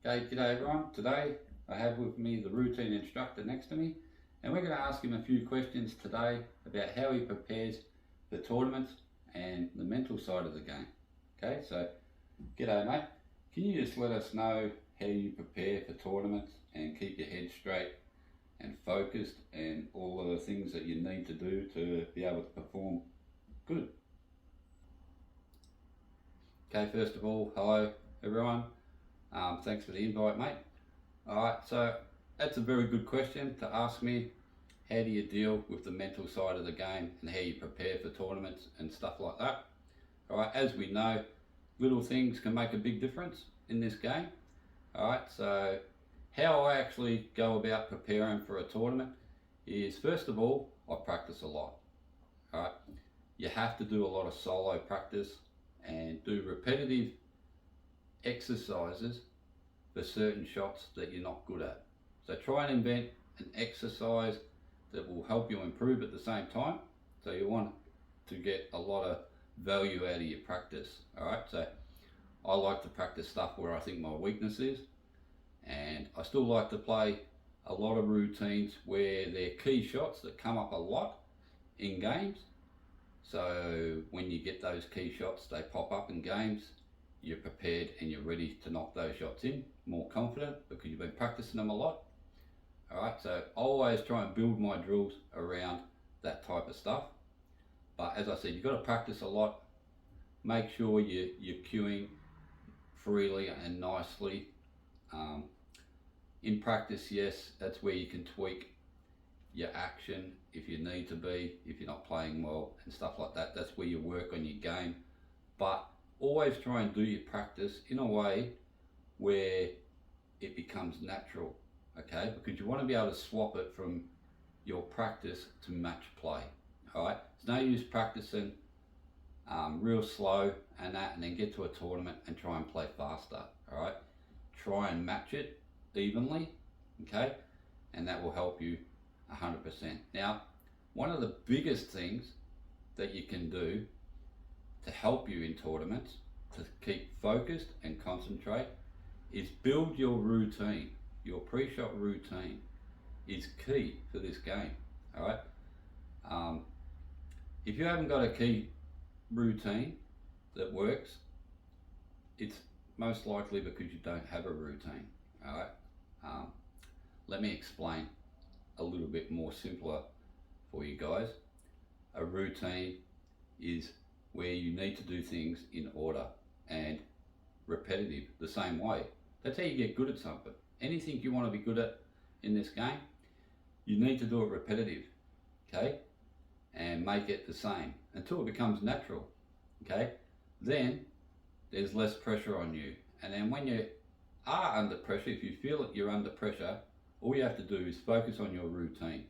Okay, g'day everyone. Today I have with me the routine instructor next to me, and we're going to ask him a few questions today about how he prepares for tournaments and the mental side of the game. Okay, so g'day mate. Can you just let us know how you prepare for tournaments and keep your head straight and focused and all of the things that you need to do to be able to perform good? Okay, first of all, hello everyone. Thanks for the invite, mate. Alright, so that's a very good question to ask me. How do you deal with the mental side of the game and how you prepare for tournaments and stuff like that? Alright, as we know, little things can make a big difference in this game. Alright, so how I actually go about preparing for a tournament is, first of all, I practice a lot. Alright, you have to do a lot of solo practice and do repetitive exercises for certain shots that you're not good at. So try and invent an exercise that will help you improve at the same time. So you want to get a lot of value out of your practice. Alright, so I like to practice stuff where I think my weakness is, and I still like to play a lot of routines where they're key shots that come up a lot in games. So when you get those key shots, they pop up in games, you're prepared and you're ready to knock those shots in, more confident because you've been practicing them a lot. Alright, so I always try and build my drills around that type of stuff. But as I said, you've got to practice a lot. Make sure you're cueing freely and nicely. In practice, yes, that's where you can tweak your action if you need to be, if you're not playing well and stuff like that. That's where you work on your game. But always try and do your practice in a way where it becomes natural, okay? Because you want to be able to swap it from your practice to match play, all right? It's no use practicing real slow and then get to a tournament and try and play faster, all right? Try and match it evenly, okay? And that will help you 100%. Now, one of the biggest things that you can do to help you in tournaments, to keep focused and concentrate, is build your routine. Your pre-shot routine is key for this game, all right? If you haven't got a key routine that works, it's most likely because you don't have a routine, all right? Let me explain a little bit more simpler for you guys. A routine is where you need to do things in order and repetitive, the same way. That's how you get good at something. Anything you want to be good at in this game, you need to do it repetitive, okay? And make it the same until it becomes natural, okay? Then there's less pressure on you. And then when you are under pressure, if you feel that you're under pressure, all you have to do is focus on your routine,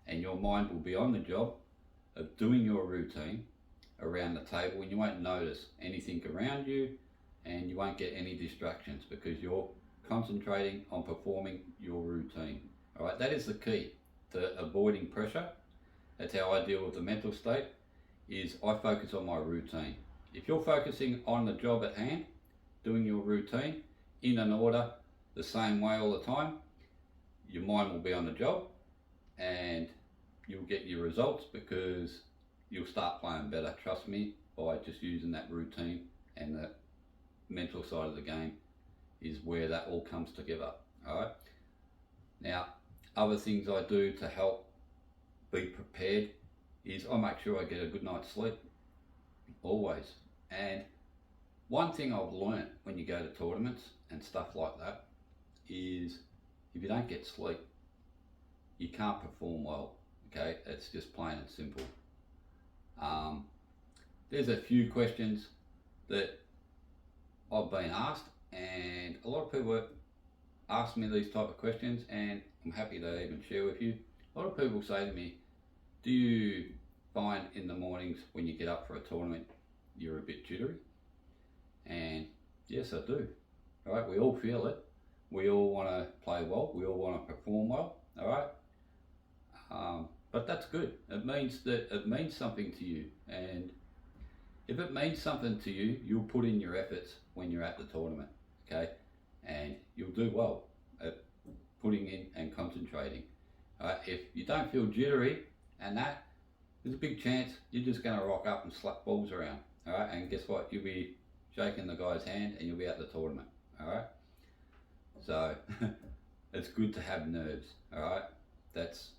and your mind will be on the job of doing your routine around the table, and you won't notice anything around you and you won't get any distractions because you're concentrating on performing your routine. All right, that is the key to avoiding pressure. That's how I deal with the mental state, is I focus on my routine. If you're focusing on the job at hand, doing your routine in an order the same way all the time, your mind will be on the job and you'll get your results because you'll start playing better, trust me, by just using that routine. And the mental side of the game is where that all comes together, all right? Now, other things I do to help be prepared is I make sure I get a good night's sleep, always. And one thing I've learnt when you go to tournaments and stuff like that is if you don't get sleep, you can't perform well, okay? It's just plain and simple. There's a few questions that I've been asked, and a lot of people ask me these type of questions, and I'm happy to even share with you. A lot of people say to me, do you find in the mornings when you get up for a tournament you're a bit jittery? And yes, I do. All right, we all feel it. We all want to play well, we all want to perform well, all right? But that's good. It means that it means something to you, and If it means something to you, you'll put in your efforts when you're at the tournament, okay? And you'll do well at putting in and concentrating. If you don't feel jittery and that, there's a big chance you're just going to rock up and slap balls around. Alright, and guess what? You'll be shaking the guy's hand and you'll be at the tournament. Alright, so it's good to have nerves. Alright, that's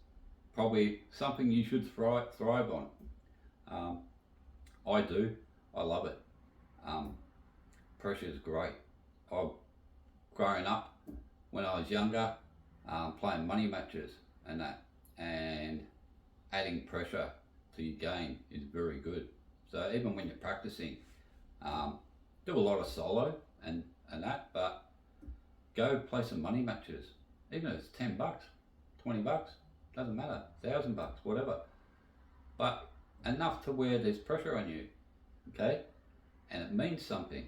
probably something you should thrive on. I do. I love it. Pressure is great. I've grown up when I was younger, playing money matches and that, and adding pressure to your game is very good. So even when you're practicing, do a lot of solo and that, but go play some money matches. Even if it's $10, $20, doesn't matter, $1,000, whatever. But enough to where there's pressure on you, okay? And it means something,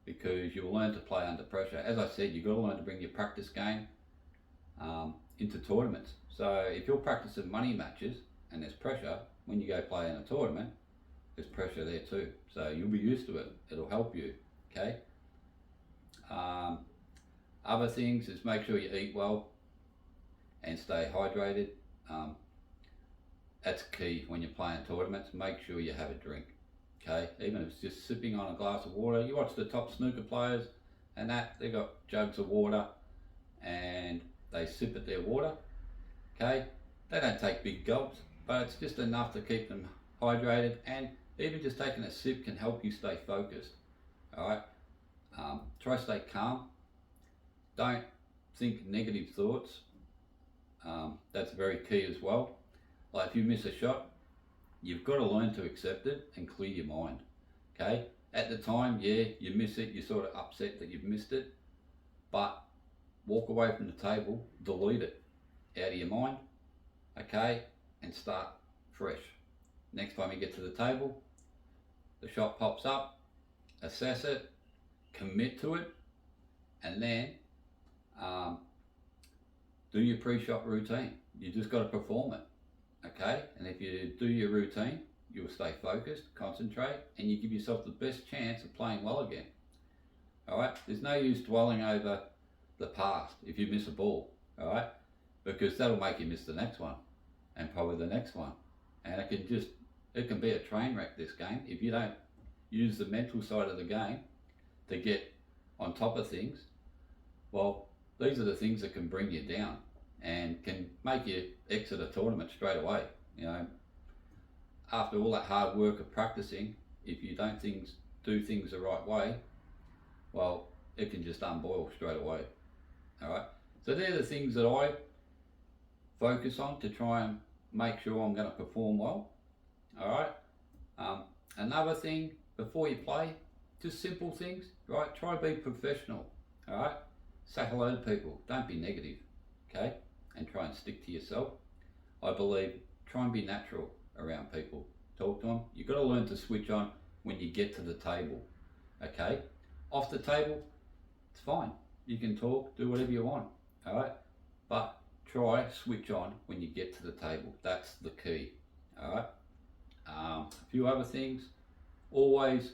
because you'll learn to play under pressure. As I said, you've got to learn to bring your practice game into tournaments. So if you're practicing money matches and there's pressure, when you go play in a tournament, there's pressure there too. So you'll be used to it. It'll help you, okay? Other things is make sure you eat well and stay hydrated. That's key when you're playing tournaments. Make sure you have a drink, okay? Even if it's just sipping on a glass of water. You watch the top snooker players and that, they've got jugs of water and they sip at their water, okay? They don't take big gulps, but it's just enough to keep them hydrated, and even just taking a sip can help you stay focused. Alright, try to stay calm. Don't think negative thoughts. That's very key as well. Like if you miss a shot, you've got to learn to accept it and clear your mind. Okay, at the time, yeah, you miss it, you're sort of upset that you've missed it, but walk away from the table, delete it out of your mind, okay, and start fresh. Next time you get to the table, the shot pops up, assess it, commit to it, and then do your pre-shot routine. You just got to perform it, okay? And if you do your routine, you'll stay focused, concentrate, and you give yourself the best chance of playing well again. All right, there's no use dwelling over the past if you miss a ball, all right, because that'll make you miss the next one and probably the next one, and it can be a train wreck, this game, if you don't use the mental side of the game to get on top of things. Well, these are the things that can bring you down and can make you exit a tournament straight away. You know, after all that hard work of practicing, if you don't do things the right way, well, it can just unboil straight away. All right, so they're the things that I focus on to try and make sure I'm going to perform well. All right, another thing before you play, just simple things, right? Try to be professional. All right, say hello to people, don't be negative, okay, and try and stick to yourself. I believe try and be natural around people, talk to them. You've got to learn to switch on when you get to the table, okay? Off the table, it's fine, you can talk, do whatever you want, all right, but try switch on when you get to the table. That's the key. All right, a few other things, always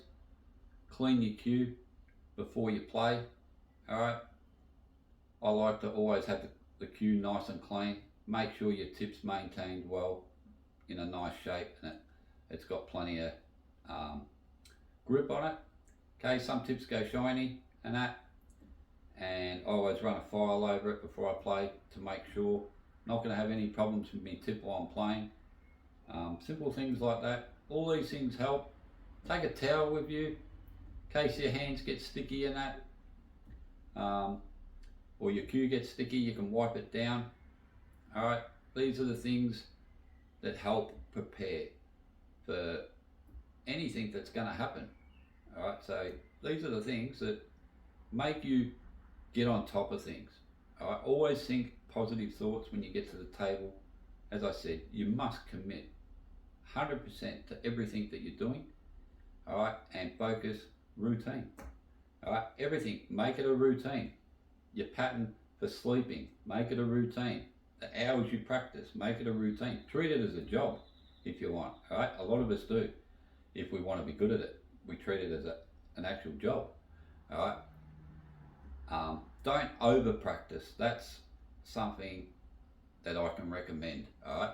clean your cue before you play. All right, I like to always have the cue nice and clean. Make sure your tip's maintained well, in a nice shape, and it's got plenty of grip on it. Okay, some tips go shiny and that, and I always run a file over it before I play to make sure I'm not going to have any problems with my tip while I'm playing. Simple things like that. All these things help. Take a towel with you in case your hands get sticky and that, or your cue gets sticky, you can wipe it down. All right, these are the things that help prepare for anything that's going to happen. All right, so these are the things that make you get on top of things. All right, always think positive thoughts when you get to the table. As I said, you must commit 100% to everything that you're doing. All right, and focus routine. All right, everything, make it a routine. Your pattern for sleeping, make it a routine. The hours you practice, make it a routine. Treat it as a job if you want. All right, a lot of us do. If we want to be good at it, we treat it as an actual job. All Don't over practice. That's something that I can recommend. Alright,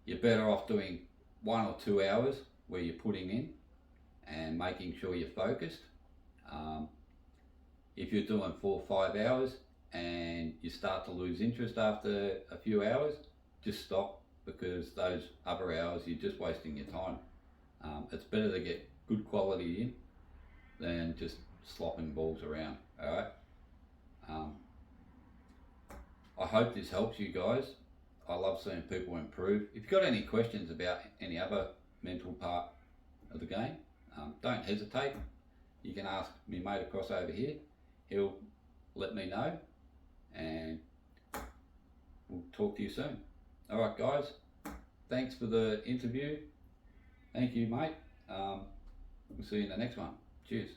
you're better off doing 1 or 2 hours where you're putting in and making sure you're focused. If you're doing 4 or 5 hours and you start to lose interest after a few hours, just stop, because those other hours you're just wasting your time. It's better to get good quality in than just slopping balls around. Alright, I hope this helps you guys. I love seeing people improve. If you've got any questions about any other mental part of the game, don't hesitate. You can ask me mate across over here. He'll let me know, and we'll talk to you soon. Alright guys, thanks for the interview. Thank you mate. We'll see you in the next one. Cheers.